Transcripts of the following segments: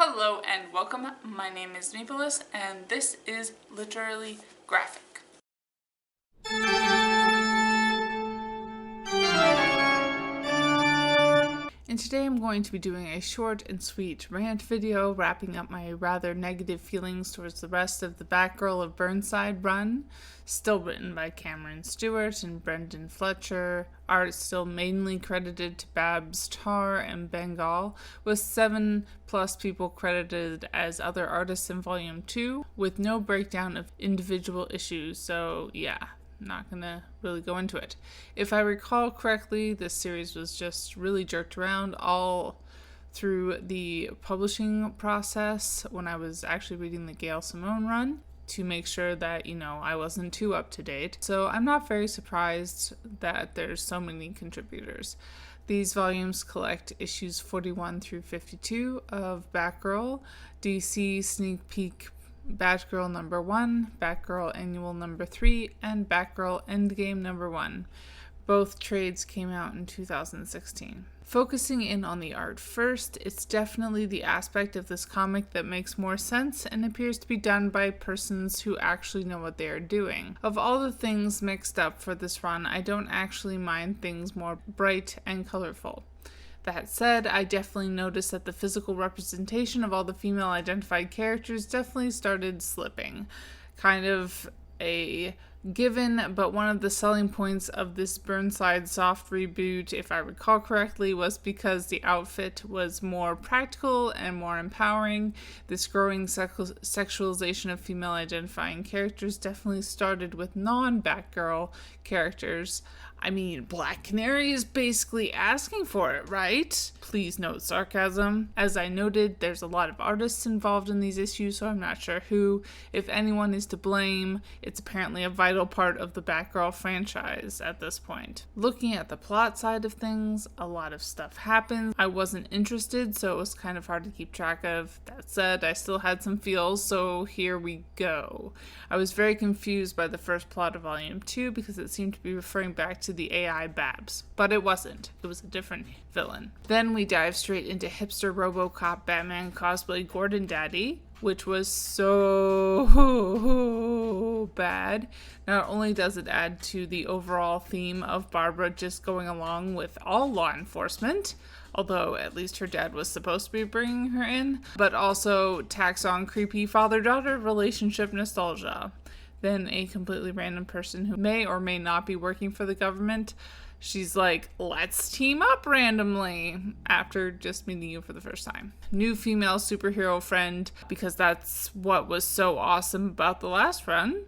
Hello and welcome. My name is Nicholas and this is Literally Graphic. And today I'm going to be doing a short and sweet rant video wrapping up my rather negative feelings towards the rest of the Batgirl of Burnside run, still written by Cameron Stewart and Brendan Fletcher, art still mainly credited to Babs Tarr and Bengal, with 7+ people credited as other artists in Volume 2, with no breakdown of individual issues, so yeah. Not gonna really go into it. If I recall correctly, this series was just really jerked around all through the publishing process when I was actually reading the Gail Simone run to make sure that, I wasn't too up to date. So I'm not very surprised that there's so many contributors. These volumes collect issues 41 through 52 of Batgirl, DC Sneak Peek Batgirl number 1, Batgirl Annual number 3, and Batgirl Endgame number 1. Both trades came out in 2016. Focusing in on the art first, it's definitely the aspect of this comic that makes more sense and appears to be done by persons who actually know what they are doing. Of all the things mixed up for this run, I don't actually mind things more bright and colorful. That said, I definitely noticed that the physical representation of all the female-identified characters definitely started slipping. Kind of a given, but one of the selling points of this Burnside soft reboot, if I recall correctly, was because the outfit was more practical and more empowering. This growing sexualization of female-identifying characters definitely started with non-Batgirl characters. I mean, Black Canary is basically asking for it, right? Please note sarcasm. As I noted, there's a lot of artists involved in these issues, so I'm not sure who, if anyone, is to blame. It's apparently a vital part of the Batgirl franchise at this point. Looking at the plot side of things, a lot of stuff happens. I wasn't interested, so it was kind of hard to keep track of. That said, I still had some feels, so here we go. I was very confused by the first plot of Volume 2 because it seemed to be referring back to the AI Babs, but it wasn't. It was a different villain. Then we dive straight into hipster RoboCop Batman cosplay Gordon Daddy, which was so bad. Not only does it add to the overall theme of Barbara just going along with all law enforcement, although at least her dad was supposed to be bringing her in, but also tacks on creepy father-daughter relationship nostalgia. Then a completely random person who may or may not be working for the government, she's like, let's team up randomly after just meeting you for the first time. New female superhero friend, because that's what was so awesome about the last run.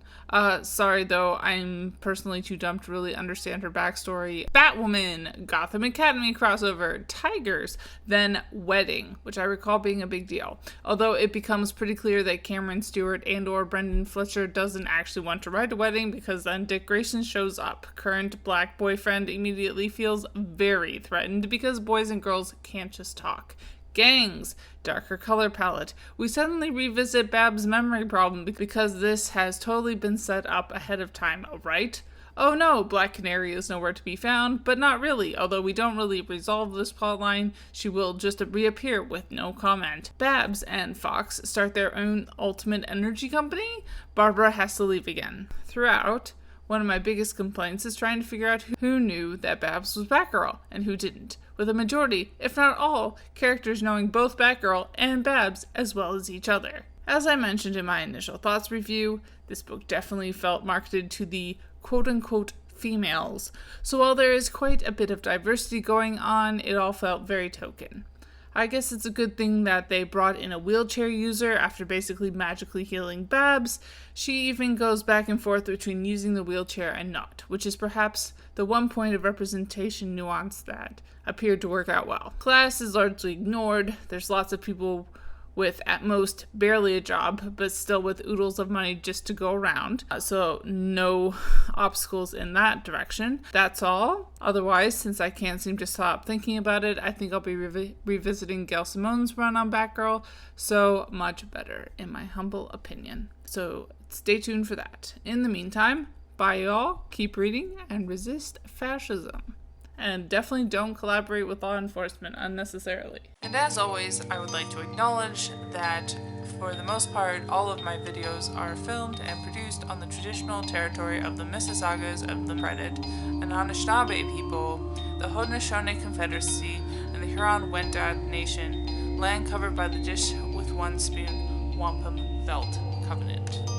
Sorry though, I'm personally too dumb to really understand her backstory. Batwoman, Gotham Academy crossover, Tigers, then wedding, which I recall being a big deal. Although it becomes pretty clear that Cameron Stewart and or Brendan Fletcher doesn't actually want to write a wedding because then Dick Grayson shows up. Current black boyfriend immediately feels very threatened because boys and girls can't just talk. Gangs, darker color palette. We suddenly revisit Babs' memory problem because this has totally been set up ahead of time, right? Oh no, Black Canary is nowhere to be found, but not really. Although we don't really resolve this plotline, she will just reappear with no comment. Babs and Fox start their own ultimate energy company. Barbara has to leave again. Throughout, one of my biggest complaints is trying to figure out who knew that Babs was Batgirl and who didn't, with a majority, if not all, characters knowing both Batgirl and Babs as well as each other. As I mentioned in my initial thoughts review, this book definitely felt marketed to the quote-unquote females, so while there is quite a bit of diversity going on, it all felt very token. I guess it's a good thing that they brought in a wheelchair user after basically magically healing Babs. She even goes back and forth between using the wheelchair and not, which is perhaps the one point of representation nuance that appeared to work out well. Class is largely ignored. There's lots of people with at most barely a job, but still with oodles of money just to go around. So no obstacles in that direction. That's all. Otherwise, since I can't seem to stop thinking about it, I think I'll be revisiting Gail Simone's run on Batgirl. So much better, in my humble opinion. So stay tuned for that. In the meantime, bye y'all, keep reading, and resist fascism. and definitely don't collaborate with law enforcement unnecessarily. And as always, I would like to acknowledge that for the most part, all of my videos are filmed and produced on the traditional territory of the Mississaugas of the Credit, an Anishinaabe people, the Haudenosaunee Confederacy, and the Huron-Wendat Nation, land covered by the Dish with One Spoon Wampum Belt Covenant.